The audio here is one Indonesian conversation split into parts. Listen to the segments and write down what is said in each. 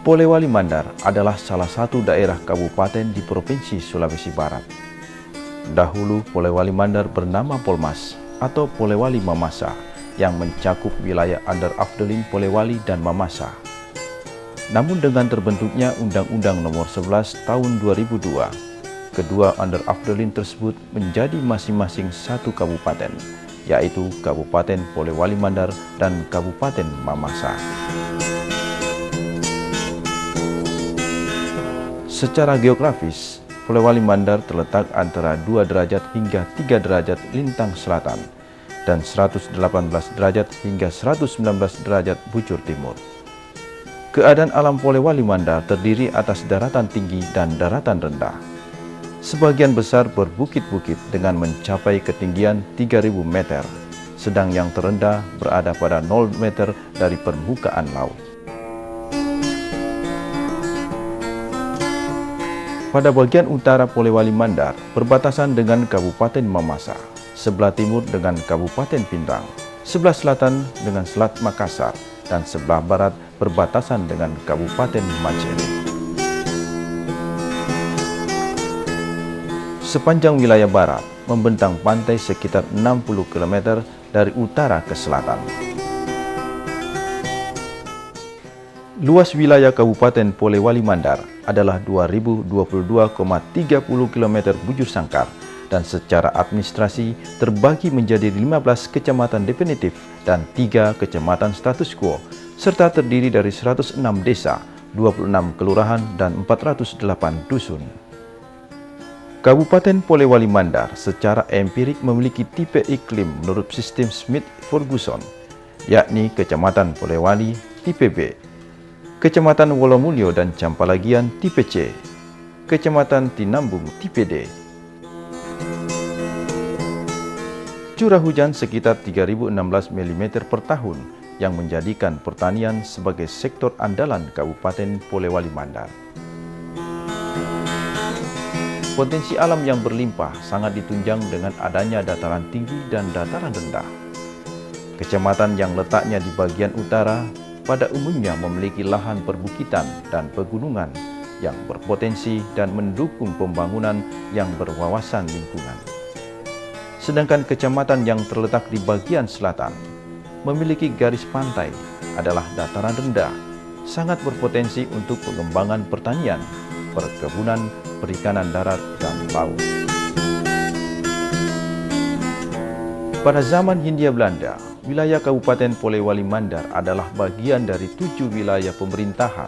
Polewali Mandar adalah salah satu daerah kabupaten di Provinsi Sulawesi Barat. Dahulu Polewali Mandar bernama Polmas atau Polewali Mamasa yang mencakup wilayah Under Afdelin Polewali dan Mamasa. Namun dengan terbentuknya Undang-Undang Nomor 11 Tahun 2002, kedua Under Afdelin tersebut menjadi masing-masing satu kabupaten, yaitu Kabupaten Polewali Mandar dan Kabupaten Mamasa. Secara geografis, Polewali Mandar terletak antara 2 derajat hingga 3 derajat lintang selatan dan 118 derajat hingga 119 derajat bujur timur. Keadaan alam Polewali Mandar terdiri atas daratan tinggi dan daratan rendah. Sebagian besar berbukit-bukit dengan mencapai ketinggian 3.000 meter, sedang yang terendah berada pada 0 meter dari permukaan laut. Pada bagian utara Polewali Mandar berbatasan dengan Kabupaten Mamasa, sebelah timur dengan Kabupaten Pindrang, sebelah selatan dengan Selat Makassar, dan sebelah barat berbatasan dengan Kabupaten Majene. Sepanjang wilayah barat membentang pantai sekitar 60 km dari utara ke selatan. Luas wilayah Kabupaten Polewali Mandar adalah 2022,30 km bujur sangkar dan secara administrasi terbagi menjadi 15 kecamatan definitif dan 3 kecamatan status quo, serta terdiri dari 106 desa, 26 kelurahan, dan 408 dusun. Kabupaten Polewali Mandar secara empirik memiliki tipe iklim menurut sistem Smith-Ferguson, yakni Kecamatan Polewali tipe B, Kecamatan Wolomulyo dan Campalagian tipe C, Kecamatan Tinambung tipe D. Curah hujan sekitar 3.016 mm per tahun yang menjadikan pertanian sebagai sektor andalan Kabupaten Polewali Mandar. Potensi alam yang berlimpah sangat ditunjang dengan adanya dataran tinggi dan dataran rendah. Kecamatan yang letaknya di bagian utara pada umumnya memiliki lahan perbukitan dan pegunungan yang berpotensi dan mendukung pembangunan yang berwawasan lingkungan. Sedangkan kecamatan yang terletak di bagian selatan memiliki garis pantai adalah dataran rendah, sangat berpotensi untuk pengembangan pertanian, perkebunan, perikanan darat, dan laut. Pada zaman Hindia Belanda, wilayah Kabupaten Polewali Mandar adalah bagian dari 7 wilayah pemerintahan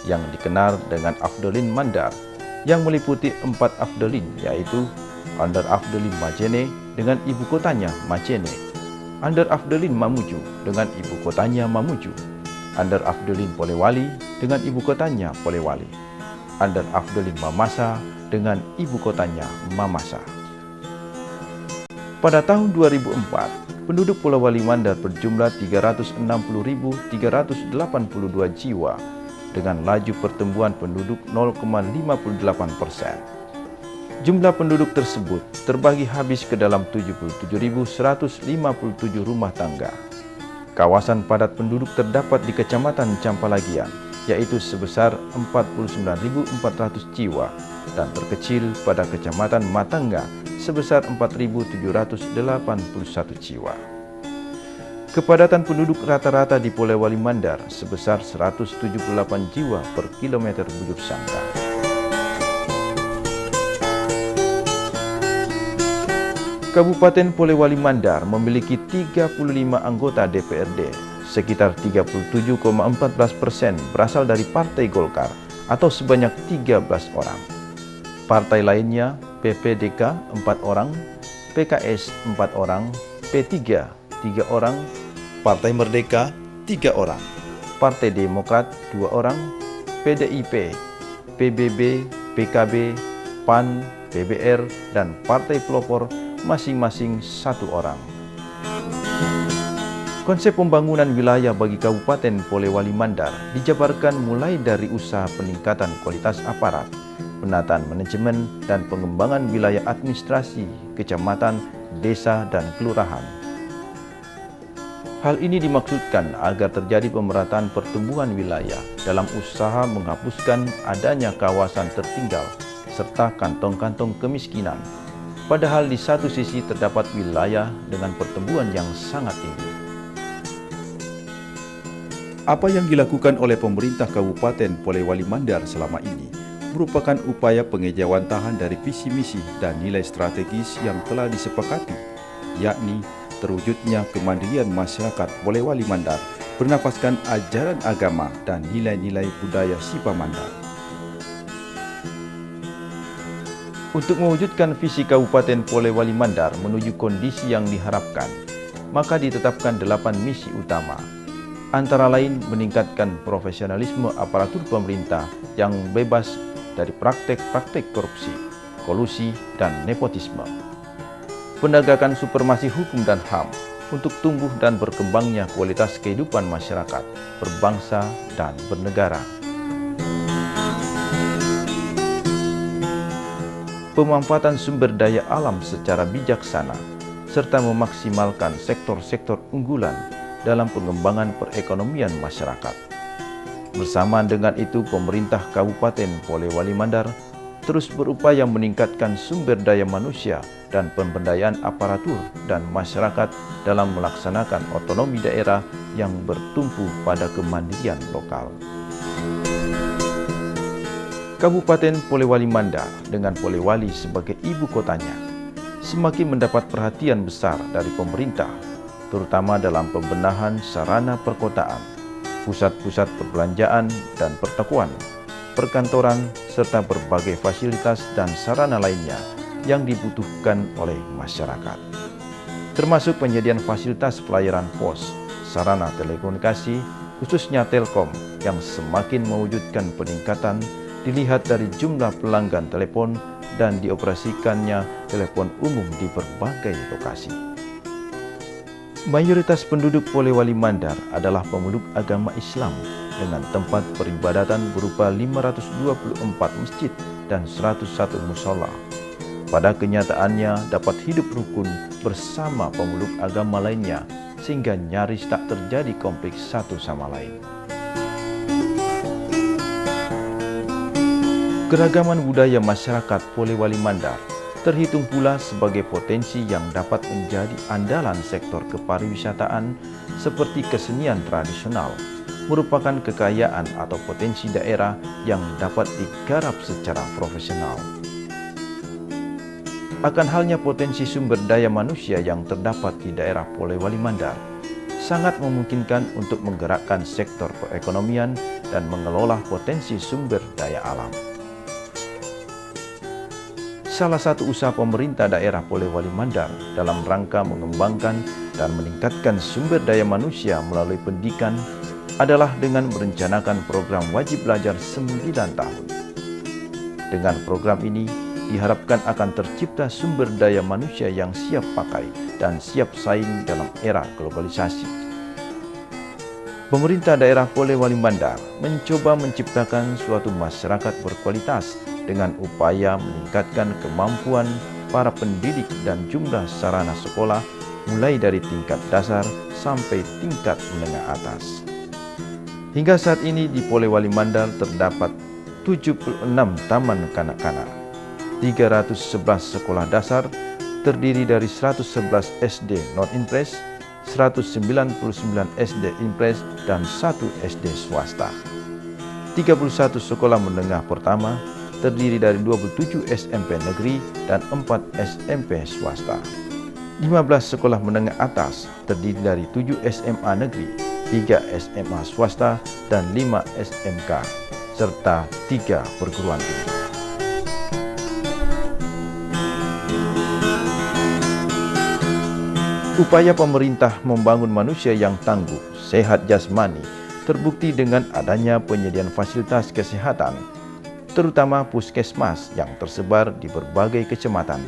yang dikenal dengan Afdelin Mandar yang meliputi 4 Afdelin, yaitu Under Afdelin Majene dengan ibu kotanya Majene, Under Afdelin Mamuju dengan ibu kotanya Mamuju, Under Afdelin Polewali dengan ibu kotanya Polewali, Under Afdelin Mamasa dengan ibu kotanya Mamasa. Pada tahun 2004, penduduk Polewali Mandar berjumlah 360.382 jiwa dengan laju pertumbuhan penduduk 0,58%. Jumlah penduduk tersebut terbagi habis ke dalam 77.157 rumah tangga. Kawasan padat penduduk terdapat di Kecamatan Campalagian, yaitu sebesar 49.400 jiwa, dan terkecil pada Kecamatan Matangga sebesar 4.781 jiwa. Kepadatan penduduk rata-rata di Polewali Mandar sebesar 178 jiwa per kilometer bujur sangkar. Kabupaten Polewali Mandar memiliki 35 anggota DPRD, sekitar 37,14% berasal dari Partai Golkar atau sebanyak 13 orang. Partai lainnya PPDK 4 orang, PKS 4 orang, P3 3 orang, Partai Merdeka 3 orang, Partai Demokrat 2 orang, PDIP, PBB, PKB, PAN, PBR, dan Partai Pelopor masing-masing 1 orang. Konsep pembangunan wilayah bagi Kabupaten Polewali Mandar dijabarkan mulai dari usaha peningkatan kualitas aparat, penataan manajemen, dan pengembangan wilayah administrasi, kecamatan, desa, dan kelurahan. Hal ini dimaksudkan agar terjadi pemerataan pertumbuhan wilayah dalam usaha menghapuskan adanya kawasan tertinggal serta kantong-kantong kemiskinan. Padahal di satu sisi terdapat wilayah dengan pertumbuhan yang sangat tinggi. Apa yang dilakukan oleh pemerintah Kabupaten Polewali Mandar selama ini merupakan upaya pengejawantahan dari visi misi dan nilai strategis yang telah disepakati, yakni terwujudnya kemandirian masyarakat Polewali Mandar bernafaskan ajaran agama dan nilai-nilai budaya Sipa Mandar. Untuk mewujudkan visi Kabupaten Polewali Mandar menuju kondisi yang diharapkan, maka ditetapkan 8 misi utama, antara lain meningkatkan profesionalisme aparatur pemerintah yang bebas dari praktek-praktek korupsi, kolusi, dan nepotisme. Penegakan supremasi hukum dan HAM untuk tumbuh dan berkembangnya kualitas kehidupan masyarakat, berbangsa, dan bernegara. Pemanfaatan sumber daya alam secara bijaksana, serta memaksimalkan sektor-sektor unggulan dalam pengembangan perekonomian masyarakat. Bersamaan dengan itu, pemerintah Kabupaten Polewali Mandar terus berupaya meningkatkan sumber daya manusia dan pemberdayaan aparatur dan masyarakat dalam melaksanakan otonomi daerah yang bertumpu pada kemandirian lokal. Kabupaten Polewali Mandar dengan Polewali sebagai ibu kotanya semakin mendapat perhatian besar dari pemerintah, terutama dalam pembenahan sarana perkotaan, pusat-pusat perbelanjaan dan pertokoan, perkantoran, serta berbagai fasilitas dan sarana lainnya yang dibutuhkan oleh masyarakat, termasuk penyediaan fasilitas pelayanan pos, sarana telekomunikasi, khususnya Telkom yang semakin mewujudkan peningkatan dilihat dari jumlah pelanggan telepon dan dioperasikannya telepon umum di berbagai lokasi. Mayoritas penduduk Polewali Mandar adalah pemeluk agama Islam dengan tempat peribadatan berupa 524 masjid dan 101 mushola. Pada kenyataannya dapat hidup rukun bersama pemeluk agama lainnya sehingga nyaris tak terjadi konflik satu sama lain. Keragaman budaya masyarakat Polewali Mandar terhitung pula sebagai potensi yang dapat menjadi andalan sektor kepariwisataan seperti kesenian tradisional, merupakan kekayaan atau potensi daerah yang dapat digarap secara profesional. Akan halnya potensi sumber daya manusia yang terdapat di daerah Polewali Mandar, sangat memungkinkan untuk menggerakkan sektor perekonomian dan mengelola potensi sumber daya alam. Salah satu usaha pemerintah daerah Polewali Mandar dalam rangka mengembangkan dan meningkatkan sumber daya manusia melalui pendidikan adalah dengan merencanakan program wajib belajar 9 tahun. Dengan program ini, diharapkan akan tercipta sumber daya manusia yang siap pakai dan siap saing dalam era globalisasi. Pemerintah daerah Polewali Mandar mencoba menciptakan suatu masyarakat berkualitas dengan upaya meningkatkan kemampuan para pendidik dan jumlah sarana sekolah mulai dari tingkat dasar sampai tingkat menengah atas. Hingga saat ini di Polewali Mandar terdapat 76 taman kanak-kanak, 311 sekolah dasar terdiri dari 111 SD non-impres, 199 SD impres, dan 1 SD swasta. 31 sekolah menengah pertama terdiri dari 27 SMP negeri dan 4 SMP swasta. 15 sekolah menengah atas terdiri dari 7 SMA negeri, 3 SMA swasta, dan 5 SMK, serta 3 perguruan tinggi. Upaya pemerintah membangun manusia yang tangguh, sehat jasmani, terbukti dengan adanya penyediaan fasilitas kesehatan, terutama puskesmas yang tersebar di berbagai kecamatan.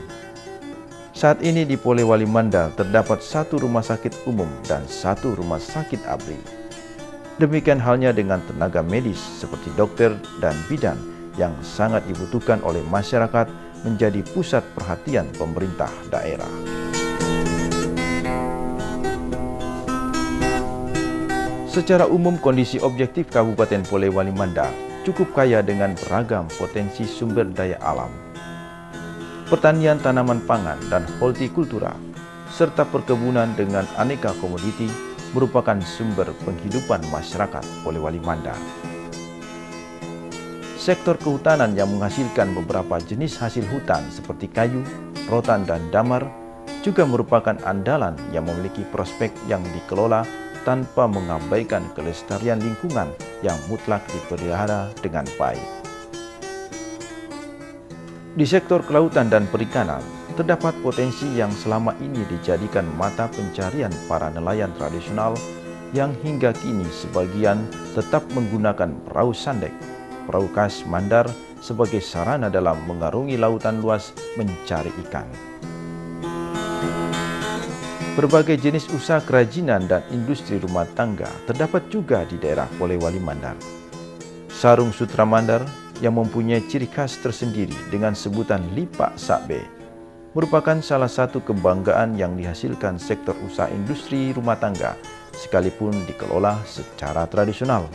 Saat ini di Polewali Mandar terdapat 1 rumah sakit umum dan 1 rumah sakit ABRI. Demikian halnya dengan tenaga medis seperti dokter dan bidan yang sangat dibutuhkan oleh masyarakat menjadi pusat perhatian pemerintah daerah. Secara umum, kondisi objektif Kabupaten Polewali Mandar cukup kaya dengan beragam potensi sumber daya alam. Pertanian tanaman pangan dan hortikultura, serta perkebunan dengan aneka komoditi merupakan sumber penghidupan masyarakat Polewali Mandar. Sektor kehutanan yang menghasilkan beberapa jenis hasil hutan seperti kayu, rotan, dan damar juga merupakan andalan yang memiliki prospek yang dikelola tanpa mengabaikan kelestarian lingkungan yang mutlak dipelihara dengan baik. Di sektor kelautan dan perikanan, terdapat potensi yang selama ini dijadikan mata pencarian para nelayan tradisional yang hingga kini sebagian tetap menggunakan perahu sandek, perahu khas Mandar sebagai sarana dalam mengarungi lautan luas mencari ikan. Berbagai jenis usaha kerajinan dan industri rumah tangga terdapat juga di daerah Polewali Mandar. Sarung sutra Mandar yang mempunyai ciri khas tersendiri dengan sebutan lipak sakbe merupakan salah satu kebanggaan yang dihasilkan sektor usaha industri rumah tangga sekalipun dikelola secara tradisional.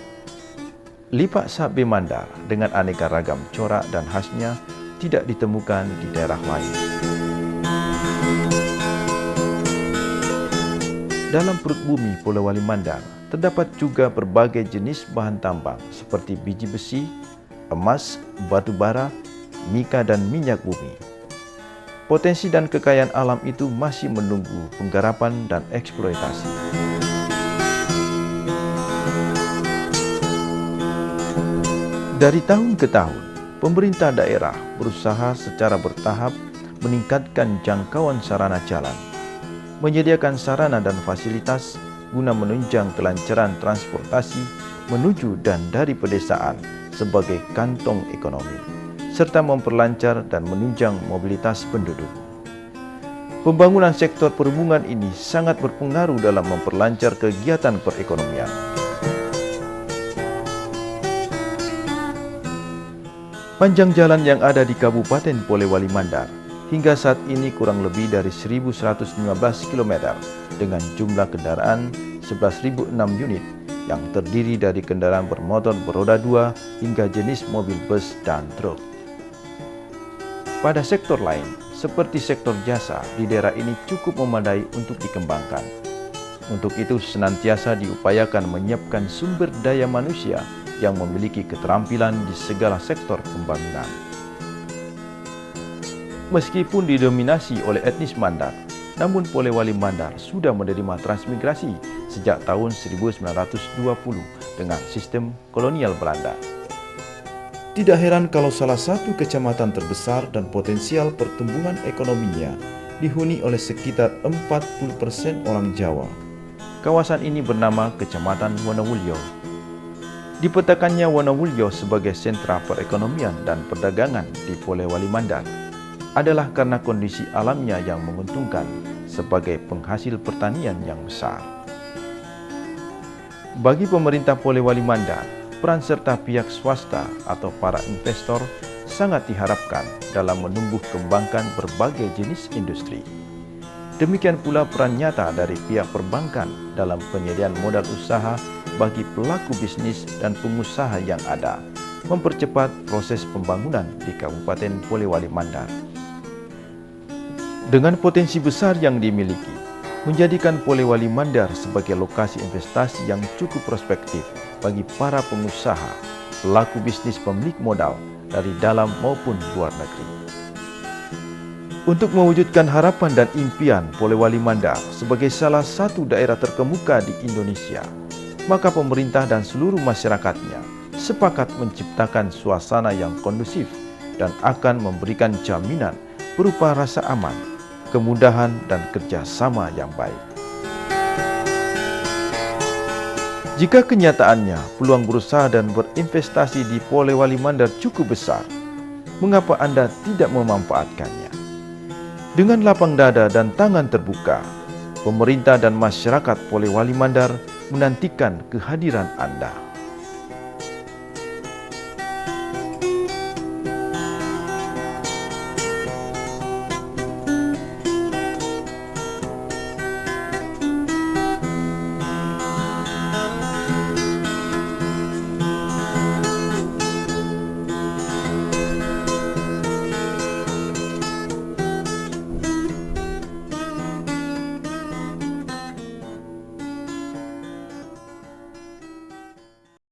Lipak sakbe Mandar dengan aneka ragam corak dan khasnya tidak ditemukan di daerah lain. Dalam perut bumi Polewali Mandar, terdapat juga berbagai jenis bahan tambang seperti biji besi, emas, batu bara, mika, dan minyak bumi. Potensi dan kekayaan alam itu masih menunggu penggarapan dan eksploitasi. Dari tahun ke tahun, pemerintah daerah berusaha secara bertahap meningkatkan jangkauan sarana jalan, menyediakan sarana dan fasilitas guna menunjang kelancaran transportasi menuju dan dari pedesaan sebagai kantong ekonomi, serta memperlancar dan menunjang mobilitas penduduk. Pembangunan sektor perhubungan ini sangat berpengaruh dalam memperlancar kegiatan perekonomian. Panjang jalan yang ada di Kabupaten Polewali Mandar hingga saat ini kurang lebih dari 1.115 km dengan jumlah kendaraan 11.006 unit yang terdiri dari kendaraan bermotor beroda 2 hingga jenis mobil bus dan truk. Pada sektor lain, seperti sektor jasa, di daerah ini cukup memadai untuk dikembangkan. Untuk itu senantiasa diupayakan menyiapkan sumber daya manusia yang memiliki keterampilan di segala sektor pembangunan. Meskipun didominasi oleh etnis Mandar, namun Polewali Mandar sudah menerima transmigrasi sejak tahun 1920 dengan sistem kolonial Belanda. Tidak heran kalau salah satu kecamatan terbesar dan potensial pertumbuhan ekonominya dihuni oleh sekitar 40% orang Jawa. Kawasan ini bernama Kecamatan Wonowulyo. Dipetakannya Wonowulyo sebagai sentra perekonomian dan perdagangan di Polewali Mandar adalah karena kondisi alamnya yang menguntungkan sebagai penghasil pertanian yang besar. Bagi pemerintah Polewali Mandar, peran serta pihak swasta atau para investor sangat diharapkan dalam menumbuh kembangkan berbagai jenis industri. Demikian pula peran nyata dari pihak perbankan dalam penyediaan modal usaha bagi pelaku bisnis dan pengusaha yang ada, mempercepat proses pembangunan di Kabupaten Polewali Mandar. Dengan potensi besar yang dimiliki, menjadikan Polewali Mandar sebagai lokasi investasi yang cukup prospektif bagi para pengusaha, pelaku bisnis pemilik modal dari dalam maupun luar negeri. Untuk mewujudkan harapan dan impian Polewali Mandar sebagai salah satu daerah terkemuka di Indonesia, maka pemerintah dan seluruh masyarakatnya sepakat menciptakan suasana yang kondusif dan akan memberikan jaminan berupa rasa aman, kemudahan, dan kerjasama yang baik. Jika kenyataannya peluang berusaha dan berinvestasi di Polewali Mandar cukup besar, mengapa Anda tidak memanfaatkannya? Dengan lapang dada dan tangan terbuka, pemerintah dan masyarakat Polewali Mandar menantikan kehadiran Anda.